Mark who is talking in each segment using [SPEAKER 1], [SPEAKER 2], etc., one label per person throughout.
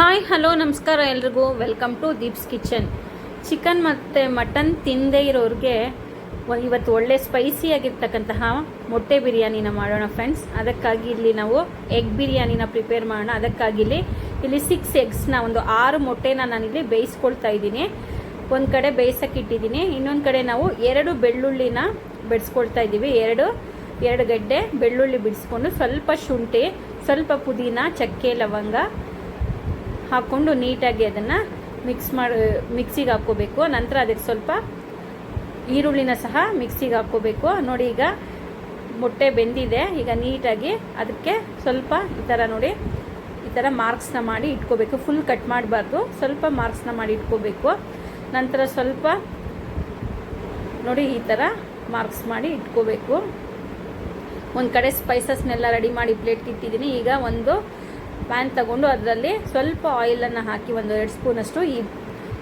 [SPEAKER 1] Hi hello ನಮಸ್ಕಾರ ಎಲ್ರಿಗೂ. Welcome to Deeps kitchen. Chicken ಮತ್ತು ಮಟನ್ ತಿಂದೇ ಇರೋರಿಗೆ ಇವತ್ತು ಒಳ್ಳೆ ಸ್ಪೈಸಿಯಾಗಿರ್ತಕ್ಕಂತಹ ಮೊಟ್ಟೆ ಬಿರಿಯಾನಿನ ಮಾಡೋಣ ಫ್ರೆಂಡ್ಸ್. ಅದಕ್ಕಾಗಿ ಇಲ್ಲಿ ನಾವು ಎಗ್ ಬಿರಿಯಾನಿನ ಪ್ರಿಪೇರ್ ಮಾಡೋಣ. ಅದಕ್ಕಾಗಿ ಇಲ್ಲಿ 6 ಎಗ್ಸ್ನ ಒಂದು 6 ಮೊಟ್ಟೆನ ನಾನಿಲ್ಲಿ ಬೇಯಿಸ್ಕೊಳ್ತಾ ಇದ್ದೀನಿ. ಒಂದು ಕಡೆ ಬೇಯಿಸೋಕೆ ಇಟ್ಟಿದ್ದೀನಿ, ಇನ್ನೊಂದು ಕಡೆ ನಾವು 2 ಬೆಳ್ಳುಳ್ಳಿನ ಬಿಡಿಸ್ಕೊಳ್ತಾ ಇದ್ದೀವಿ. ಎರಡು ಗಡ್ಡೆ ಬೆಳ್ಳುಳ್ಳಿ ಬಿಡಿಸ್ಕೊಂಡು ಸ್ವಲ್ಪ ಶುಂಠಿ, ಸ್ವಲ್ಪ ಪುದೀನ, ಚಕ್ಕೆ, ಲವಂಗ ಹಾಕ್ಕೊಂಡು ನೀಟಾಗಿ ಅದನ್ನು ಮಿಕ್ಸಿಗೆ ಹಾಕ್ಕೋಬೇಕು. ನಂತರ ಅದಕ್ಕೆ ಸ್ವಲ್ಪ ಈರುಳ್ಳಿನ ಸಹ ಮಿಕ್ಸಿಗೆ ಹಾಕ್ಕೋಬೇಕು. ನೋಡಿ, ಈಗ ಮೊಟ್ಟೆ ಬೆಂದಿದೆ. ಈಗ ನೀಟಾಗಿ ಅದಕ್ಕೆ ಸ್ವಲ್ಪ ಈ ಥರ ಮಾರ್ಕ್ಸ್ನ ಮಾಡಿ ಇಟ್ಕೋಬೇಕು. ಫುಲ್ ಕಟ್ ಮಾಡಬಾರ್ದು, ಸ್ವಲ್ಪ ಮಾರ್ಕ್ಸ್ನ ಮಾಡಿ ಇಟ್ಕೋಬೇಕು. ನಂತರ ಸ್ವಲ್ಪ ನೋಡಿ ಈ ಥರ ಮಾರ್ಕ್ಸ್ ಮಾಡಿ ಇಟ್ಕೋಬೇಕು. ಒಂದು ಕಡೆ ಸ್ಪೈಸಸ್ನೆಲ್ಲ ರೆಡಿ ಮಾಡಿ ಪ್ಲೇಟ್ಗೆ ಇಟ್ಟಿದ್ದೀನಿ. ಈಗ ಒಂದು ಪ್ಯಾನ್ ತಗೊಂಡು ಅದರಲ್ಲಿ ಸ್ವಲ್ಪ ಆಯಿಲನ್ನು ಹಾಕಿ 1-2 ಸ್ಪೂನಷ್ಟು ಈ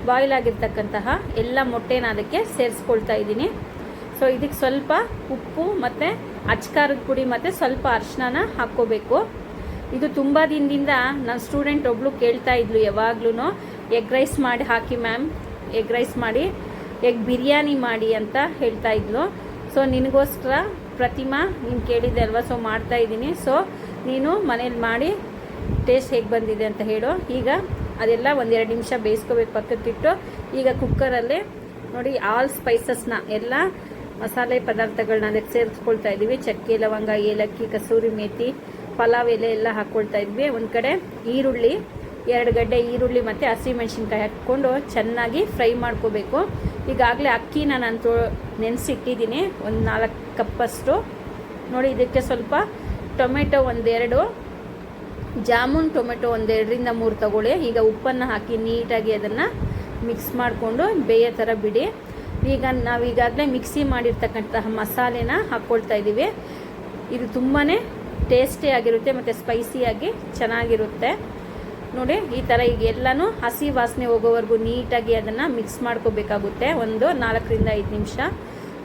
[SPEAKER 1] ಬಾಯ್ಲ್ ಆಗಿರ್ತಕ್ಕಂತಹ ಎಲ್ಲ ಮೊಟ್ಟೆನ ಅದಕ್ಕೆ ಸೇರಿಸ್ಕೊಳ್ತಾ ಇದ್ದೀನಿ. ಸೊ ಇದಕ್ಕೆ ಸ್ವಲ್ಪ ಉಪ್ಪು ಮತ್ತು ಅಚ್ಕಾರದ ಪುಡಿ ಮತ್ತು ಸ್ವಲ್ಪ ಅರಿಶಿನ ಹಾಕ್ಕೋಬೇಕು. ಇದು ತುಂಬ ದಿನದಿಂದ ನನ್ನ ಸ್ಟೂಡೆಂಟ್ ಒಬ್ಬಳು ಕೇಳ್ತಾ ಇದ್ಲು, ಯಾವಾಗ್ಲೂ ಎಗ್ ರೈಸ್ ಮಾಡಿ ಹಾಕಿ ಮ್ಯಾಮ್, ಎಗ್ ರೈಸ್ ಮಾಡಿ ಎಗ್ ಬಿರಿಯಾನಿ ಮಾಡಿ ಅಂತ ಹೇಳ್ತಾ ಇದ್ಲು. ಸೊ ನಿನಗೋಸ್ಕರ ಪ್ರತಿಮಾ, ನೀನು ಕೇಳಿದ್ದೆ ಅಲ್ವಾ, ಸೊ ಮಾಡ್ತಾ ಇದ್ದೀನಿ. ಸೊ ನೀನು ಮನೇಲಿ ಮಾಡಿ ಟೇಸ್ಟ್ ಹೇಗೆ ಬಂದಿದೆ ಅಂತ ಹೇಳು. ಈಗ ಅದೆಲ್ಲ 1-2 ನಿಮಿಷ ಬೇಯಿಸ್ಕೋಬೇಕು ಪಕ್ಕಕ್ಕಿಟ್ಟು. ಈಗ ಕುಕ್ಕರಲ್ಲಿ ನೋಡಿ ಆಲ್ ಸ್ಪೈಸಸ್ನ ಎಲ್ಲ ಮಸಾಲೆ ಪದಾರ್ಥಗಳನ್ನ ಅದಕ್ಕೆ ಸೇರಿಸ್ಕೊಳ್ತಾ ಇದ್ದೀವಿ. ಚಕ್ಕೆ, ಲವಂಗ, ಏಲಕ್ಕಿ, ಕಸೂರಿ ಮೇಥಿ, ಪಲಾವ್ ಎಲೆ ಎಲ್ಲ ಹಾಕ್ಕೊಳ್ತಾ ಇದ್ವಿ. ಒಂದು ಕಡೆ ಈರುಳ್ಳಿ, 2 ಗಡ್ಡೆ ಈರುಳ್ಳಿ ಮತ್ತು ಹಸಿಮೆಣ್ಸಿನ್ಕಾಯಿ ಹಾಕ್ಕೊಂಡು ಚೆನ್ನಾಗಿ ಫ್ರೈ ಮಾಡ್ಕೋಬೇಕು. ಈಗಾಗಲೇ ಅಕ್ಕಿನ ನಾನು ನೆನೆಸಿಟ್ಟಿದ್ದೀನಿ, ಒಂದು 4 ಕಪ್ಪಷ್ಟು. ನೋಡಿ, ಇದಕ್ಕೆ ಸ್ವಲ್ಪ ಟೊಮೆಟೊ 1-2, ಜಾಮೂನ್ ಟೊಮೆಟೊ 1-2-3 ತಗೊಳ್ಳಿ. ಈಗ ಉಪ್ಪನ್ನು ಹಾಕಿ ನೀಟಾಗಿ ಅದನ್ನು ಮಿಕ್ಸ್ ಮಾಡಿಕೊಂಡು ಬೇಯೋ ಥರ ಬಿಡಿ. ಈಗ ನಾವೀಗಾಗಲೇ ಮಿಕ್ಸಿ ಮಾಡಿರ್ತಕ್ಕಂತಹ ಮಸಾಲೆನ ಹಾಕ್ಕೊಳ್ತಾ ಇದ್ದೀವಿ. ಇದು ತುಂಬಾ ಟೇಸ್ಟಿಯಾಗಿರುತ್ತೆ ಮತ್ತು ಸ್ಪೈಸಿಯಾಗಿ ಚೆನ್ನಾಗಿರುತ್ತೆ. ನೋಡಿ, ಈ ಥರ ಈಗ ಎಲ್ಲನೂ ಹಸಿ ವಾಸನೆ ಹೋಗೋವರೆಗೂ ನೀಟಾಗಿ ಅದನ್ನು ಮಿಕ್ಸ್ ಮಾಡ್ಕೋಬೇಕಾಗುತ್ತೆ. ಒಂದು 4-5 ನಿಮಿಷ.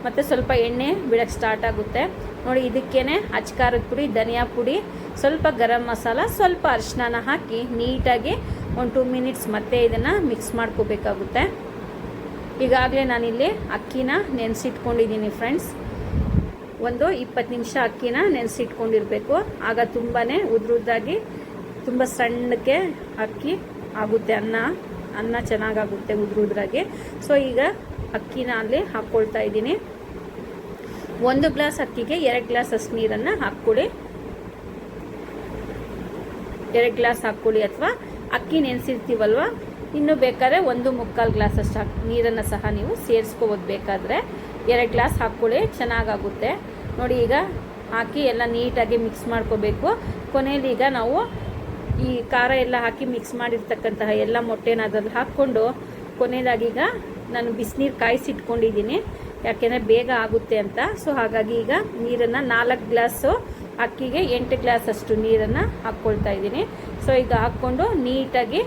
[SPEAKER 1] ಮತ್ತು ಸ್ವಲ್ಪ ಎಣ್ಣೆ ಬಿಡೋಕ್ಕೆ ಸ್ಟಾರ್ಟ್ ಆಗುತ್ತೆ. ನೋಡಿ, ಇದಕ್ಕೇ ಅಚ್ಕಾರದ ಪುಡಿ, ಧನಿಯಾ ಪುಡಿ, ಸ್ವಲ್ಪ ಗರಂ ಮಸಾಲ, ಸ್ವಲ್ಪ ಅರಿಶಿನ ಹಾಕಿ ನೀಟಾಗಿ 1-2 ಮಿನಿಟ್ಸ್ ಮತ್ತೆ ಇದನ್ನು ಮಿಕ್ಸ್ ಮಾಡ್ಕೋಬೇಕಾಗುತ್ತೆ. ಈಗಾಗಲೇ ನಾನಿಲ್ಲಿ ಅಕ್ಕಿನ ನೆನೆಸಿಟ್ಕೊಂಡಿದ್ದೀನಿ ಫ್ರೆಂಡ್ಸ್. ಒಂದು 20 ನಿಮಿಷ ಅಕ್ಕಿನ ನೆನೆಸಿಟ್ಕೊಂಡಿರಬೇಕು. ಆಗ ತುಂಬಾ ಉದ್ರುದ್ದಾಗಿ ತುಂಬ ಸಣ್ಣಕ್ಕೆ ಅಕ್ಕಿ ಆಗುತ್ತೆ, ಅನ್ನ ಚೆನ್ನಾಗಾಗುತ್ತೆ ಉದ್ರುದ್ರಾಗೆ. ಸೊ ಈಗ ಅಕ್ಕಿನ ಅಲ್ಲಿ ಹಾಕ್ಕೊಳ್ತಾ ಇದ್ದೀನಿ. 1 ಗ್ಲಾಸ್ ಅಕ್ಕಿಗೆ 2 ಗ್ಲಾಸ್ ಅಷ್ಟು ನೀರನ್ನು ಹಾಕ್ಕೊಳ್ಳಿ. 2 ಗ್ಲಾಸ್ ಹಾಕ್ಕೊಳ್ಳಿ, ಅಥವಾ ಅಕ್ಕಿ ನೆನೆಸಿರ್ತೀವಲ್ವ, ಇನ್ನು ಬೇಕಾದ್ರೆ 1-3/4 ಗ್ಲಾಸ್ ಅಷ್ಟು ನೀರನ್ನು ಸಹ ನೀವು ಸೇರಿಸ್ಕೋಬೋದು. ಬೇಕಾದರೆ 2 ಗ್ಲಾಸ್ ಹಾಕ್ಕೊಳ್ಳಿ, ಚೆನ್ನಾಗಾಗುತ್ತೆ. ನೋಡಿ, ಈಗ ಹಾಕಿ ಎಲ್ಲ ನೀಟಾಗಿ ಮಿಕ್ಸ್ ಮಾಡ್ಕೋಬೇಕು. ಕೊನೆಯಲ್ಲಿ ಈಗ ನಾವು ಈ ಖಾರ ಎಲ್ಲ ಹಾಕಿ ಮಿಕ್ಸ್ ಮಾಡಿರ್ತಕ್ಕಂತಹ ಎಲ್ಲ ಮೊಟ್ಟೆನ ಅದ್ರಲ್ಲಿ ಹಾಕ್ಕೊಂಡು ಕೊನೆಯದಾಗಿ ಈಗ ನಾನು ಬಿಸಿನೀರು ಕಾಯಿಸಿಟ್ಕೊಂಡಿದ್ದೀನಿ, ಯಾಕೆಂದರೆ ಬೇಗ ಆಗುತ್ತೆ ಅಂತ. ಸೊ ಹಾಗಾಗಿ ಈಗ ನೀರನ್ನು 4 ಗ್ಲಾಸು ಅಕ್ಕಿಗೆ 8 ಗ್ಲಾಸ್ ಅಷ್ಟು ನೀರನ್ನು ಹಾಕ್ಕೊಳ್ತಾ ಇದ್ದೀನಿ. ಸೊ ಈಗ ಹಾಕ್ಕೊಂಡು ನೀಟಾಗಿ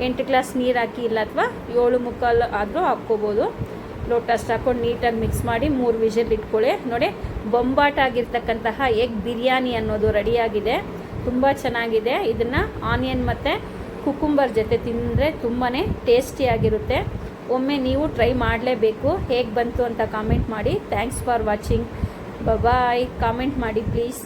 [SPEAKER 1] 8 ಗ್ಲಾಸ್ ನೀರು ಹಾಕಿ, ಇಲ್ಲ ಅಥವಾ 7-3/4 ಆದರೂ ಹಾಕ್ಕೋಬೋದು. ಲೋಟ ಅಷ್ಟು ಹಾಕ್ಕೊಂಡು ನೀಟಾಗಿ ಮಿಕ್ಸ್ ಮಾಡಿ 3 ವಿಷಲ್ ಇಟ್ಕೊಳ್ಳಿ. ನೋಡಿ, ಬೊಂಬಾಟ ಆಗಿರ್ತಕ್ಕಂತಹ ಎಗ್ ಬಿರಿಯಾನಿ ಅನ್ನೋದು ರೆಡಿಯಾಗಿದೆ. ತುಂಬ ಚೆನ್ನಾಗಿದೆ. ಇದನ್ನು ಆನಿಯನ್ ಮತ್ತು ಕುಕುಂಬರ್ ಜೊತೆ ತಿಂದರೆ ತುಂಬಾ ಟೇಸ್ಟಿಯಾಗಿರುತ್ತೆ. ಒಮ್ಮೆ ನೀವು ಟ್ರೈ ಮಾಡಲೇಬೇಕು. ಹೇಗೆ ಬಂತು ಅಂತ ಕಾಮೆಂಟ್ ಮಾಡಿ. Thanks for watching. Bye. Comment ಮಾಡಿ ಪ್ಲೀಸ್.